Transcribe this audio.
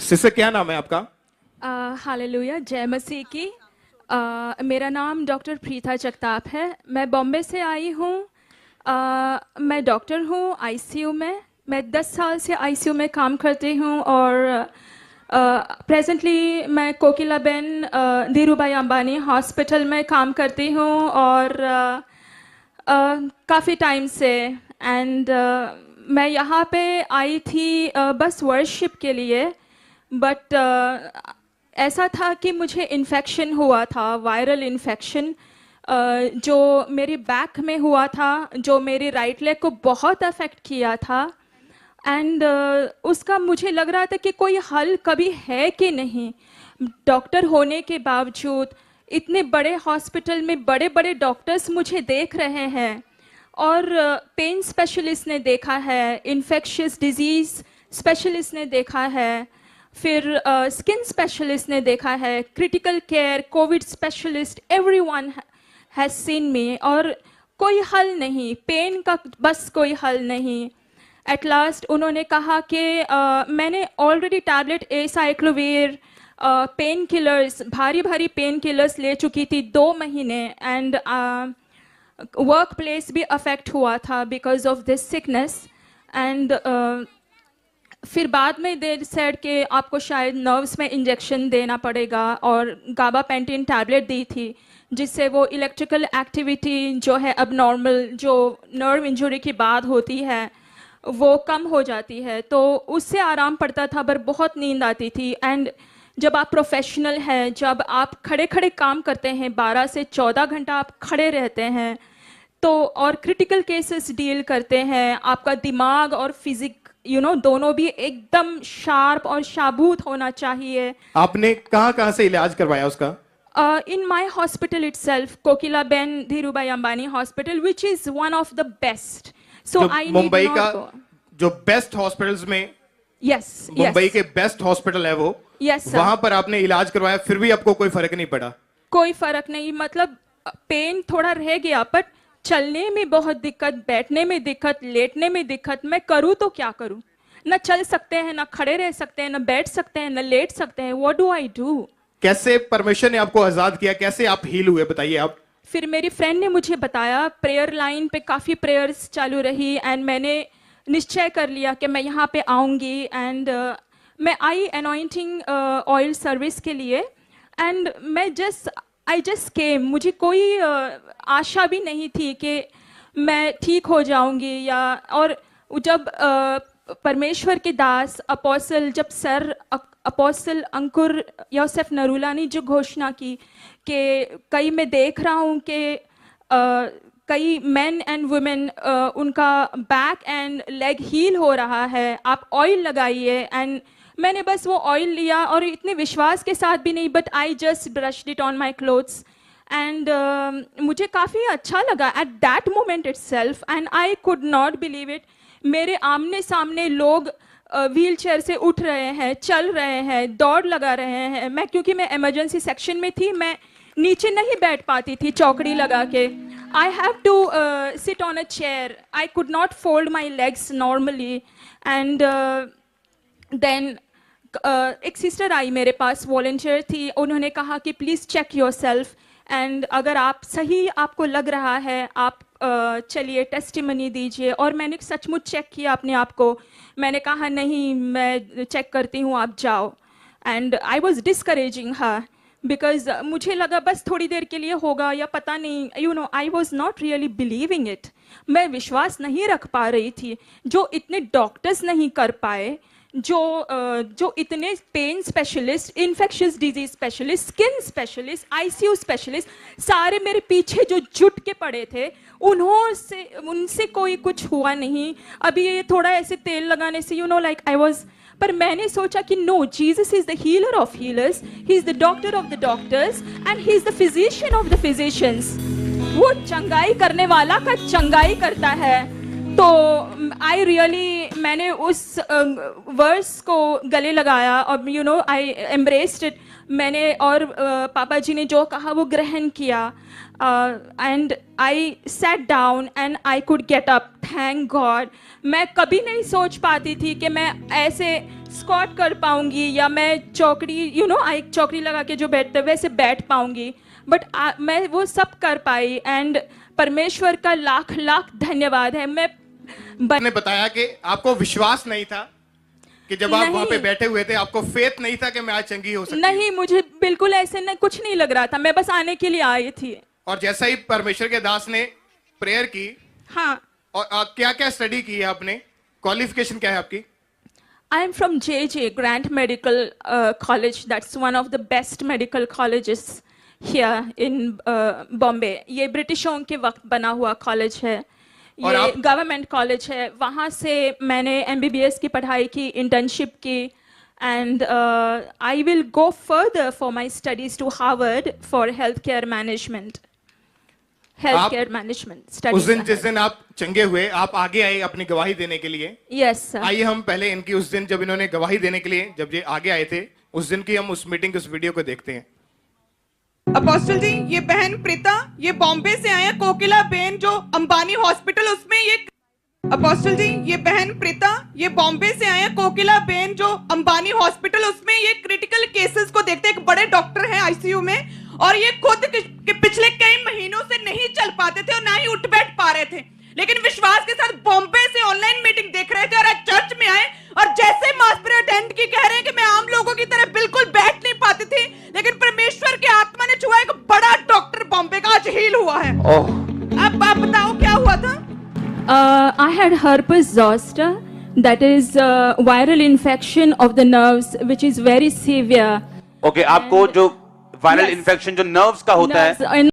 Sister क्या नाम है आपका? हालेलुया, जय मसीह की। मेरा नाम डॉक्टर प्रीता जगताप है। मैं बॉम्बे से आई हूँ। मैं डॉक्टर हूँ आईसीयू में। मैं 10 साल से आईसीयू में काम करती हूँ और प्रेजेंटली मैं कोकिलाबेन धीरूभाई अंबानी हॉस्पिटल में काम करती हूँ और काफ़ी टाइम से। एंड मैं यहाँ पे आई थी बस वर्शिप के लिए। बट ऐसा था कि मुझे इन्फेक्शन हुआ था, वायरल इन्फेक्शन, जो मेरी बैक में हुआ था, जो मेरी राइट लेग को बहुत अफेक्ट किया था। एंड उसका मुझे लग रहा था कि कोई हल कभी है कि नहीं। डॉक्टर होने के बावजूद इतने बड़े हॉस्पिटल में बड़े बड़े डॉक्टर्स मुझे देख रहे हैं और पेन स्पेशलिस्ट ने देखा है, इन्फेक्शियस डिजीज़ स्पेशलिस्ट ने देखा है, फिर स्किन स्पेशलिस्ट ने देखा है, critical care, Covid specialist, everyone has seen मी और कोई हल नहीं, पेन का बस कोई हल नहीं। एट लास्ट उन्होंने कहा कि मैंने already tablet aciclovir, pain killers, भारी भारी पेन किलर्स ले चुकी थी 2 महीने। एंड वर्क प्लेस भी अफेक्ट हुआ था because of this sickness. And फिर बाद में दे सेड कि आपको शायद नर्व्स में इंजेक्शन देना पड़ेगा और गाबापेंटिन टैबलेट दी थी जिससे वो इलेक्ट्रिकल एक्टिविटी जो है अब नॉर्मल, जो नर्व इंजरी के बाद होती है, वो कम हो जाती है। तो उससे आराम पड़ता था पर बहुत नींद आती थी। एंड जब आप प्रोफेशनल हैं, जब आप खड़े खड़े काम करते हैं, 12 से 14 घंटा आप खड़े रहते हैं, तो और क्रिटिकल केसेस डील करते हैं, आपका दिमाग और फिजिक दोनों भी एकदम शार्प और शाबूत होना चाहिए। आपने कहाँ से इलाज करवाया उसका? In my hospital itself, Kokilaben Dhirubhai Ambani hospital, which is one of the best. So जो I need मुंबई not का go. जो बेस्ट हॉस्पिटल्स में, Yes, मुंबई yes, के बेस्ट हॉस्पिटल है वो, yes, sir. वहां पर आपने इलाज करवाया फिर भी आपको कोई फर्क नहीं पड़ा? कोई फर्क नहीं, मतलब पेन थोड़ा रह गया पर चलने में बहुत दिक्कत, बैठने में दिक्कत, लेटने में दिक्कत। मैं करूँ तो क्या करूँ? ना चल सकते हैं, ना खड़े रह सकते हैं, ना बैठ सकते हैं, ना लेट सकते हैं। What do I do? कैसे परमेश्वर ने आपको आजाद किया, कैसे आप हील हुए, बताइए आप। फिर मेरी फ्रेंड ने मुझे बताया, प्रेयर लाइन पे काफ़ी प्रेयर्स चालू रही एंड मैंने निश्चय कर लिया कि मैं यहाँ पे आऊँगी। एंड मैं आई अनॉइंटिंग ऑयल सर्विस के लिए एंड आई जस्ट केम। मुझे कोई आशा भी नहीं थी कि मैं ठीक हो जाऊँगी या। और जब परमेश्वर के दास अपोस्टल, जब सर अपोस्टल अंकुर योसेफ नरूला ने जो घोषणा की कि कई मैं देख रहा हूँ कि कई मेन एंड वुमेन उनका बैक एंड लेग हील हो रहा है, आप ऑयल लगाइए। एंड मैंने बस वो ऑयल लिया और इतने विश्वास के साथ भी नहीं, but I just brushed it on my clothes and मुझे काफ़ी अच्छा लगा at that moment itself. And I could not believe it. मेरे आमने सामने लोग व्हील चेयर से उठ रहे हैं, चल रहे हैं, दौड़ लगा रहे हैं। मैं, क्योंकि मैं इमरजेंसी सेक्शन में थी, मैं नीचे नहीं बैठ पाती थी चौकड़ी लगा के। I have to sit on a chair, I could not fold my legs normally. And then एक सिस्टर आई मेरे पास, वॉलंटियर थी, उन्होंने कहा कि please check yourself and अगर आप सही आपको लग रहा है आप चलिए टेस्टिमनी दीजिए। और मैंने सचमुच चेक किया अपने आप को। मैंने कहा नहीं, मैं चेक करती हूँ, आप जाओ। And I was discouraging her because मुझे लगा बस थोड़ी देर के लिए होगा या पता नहीं, I was not really believing it. मैं विश्वास नहीं रख पा रही थी। जो इतने डॉक्टर्स नहीं कर पाए, जो इतने pain specialist, infectious disease specialist, skin specialist, ICU specialist, सारे मेरे पीछे जो जुट के पड़े थे, उनसे कोई कुछ हुआ नहीं। अभी ये थोड़ा ऐसे तेल लगाने से लाइक आई वॉज। पर मैंने सोचा कि no, Jesus is the healer of healers, he is the doctor of the doctors and he is the physician of the physicians. वो चंगाई करने वाला का चंगाई करता है। तो आई रियली, मैंने उस वर्स को गले लगाया और आई एम्ब्रेस्ड इट। मैंने और पापा जी ने जो कहा वो ग्रहण किया। And I sat down and I could get up, thank God. मैं कभी नहीं सोच पाती थी कि मैं ऐसे स्क्वाट कर पाऊंगी या मैं चौकड़ी एक चौकड़ी लगा के जो बैठते वैसे बैठ पाऊंगी, बट मैं वो सब कर पाई एंड परमेश्वर का लाख लाख धन्यवाद है। ने बताया कि आपको विश्वास नहीं था कि जब आप वहां पे नहीं। बैठे हुए थे, आपको फेथ नहीं था कि मैं आज चंगी हो सकती हूँ। नहीं, मुझे बिल्कुल ऐसे कुछ नहीं लग रहा था, मैं बस आने के लिए आई थी। और जैसा ही परमेश्वर के दास ने प्रेयर की, हाँ, और क्या क्या स्टडी की है आपने, क्वालिफिकेशन क्या है आपकी? I am from JJ Grant Medical College. That's one of the best medical colleges here in Bombay. ये ब्रिटिशों के वक्त बना हुआ कॉलेज है, ये गवर्नमेंट कॉलेज है। वहाँ से मैंने MBBS की पढ़ाई की, इंटर्नशिप की, and I will go further for my studies to Harvard for health care management studies. उस दिन जिस दिन आप चंगे हुए, आप आगे आए अपनी गवाही देने के लिए। Yes sir. आइए हम पहले इनकी उस दिन जब इन्होंने गवाही देने के लिए जब ये आगे आए थे, उस दिन की हम उस मीटिंग के उस वीडियो को देखते हैं। अपोस्टल जी, ये बहन प्रीता, ये बॉम्बे से आए हैं, कोकिला बेन जो अंबानी हॉस्पिटल उसमें ये। अपोस्टल जी, ये बहन प्रीता, ये बॉम्बे से आए हैं, कोकिला बेन जो अंबानी हॉस्पिटल उसमें ये क्रिटिकल केसेस को देखते हैं, एक बड़े डॉक्टर हैं आईसीयू में, और ये खुद पिछले कई महीनों से नहीं चल पाते थे और ना ही उठ बैठ पा रहे थे, लेकिन विश्वास के साथ बॉम्बे से ऑनलाइन मीटिंग देख रहे थे और आज चर्च में आए, और जैसे मास प्रेयर अटेंड की कह रहे हैं कि मैं आम लोगों की तरह बिल्कुल बैठ नहीं पाती थी, लेकिन परमेश्वर के आत्मा ने छुआ, एक बड़ा डॉक्टर बॉम्बे का आज हील हुआ है। अब आप बताओ क्या हुआ था? I had herpes zoster, that is viral infection of the nerves, which is very severe. Okay, आपको जो वायरल Yes. इन्फेक्शन जो नर्व्स का होता है Nerves in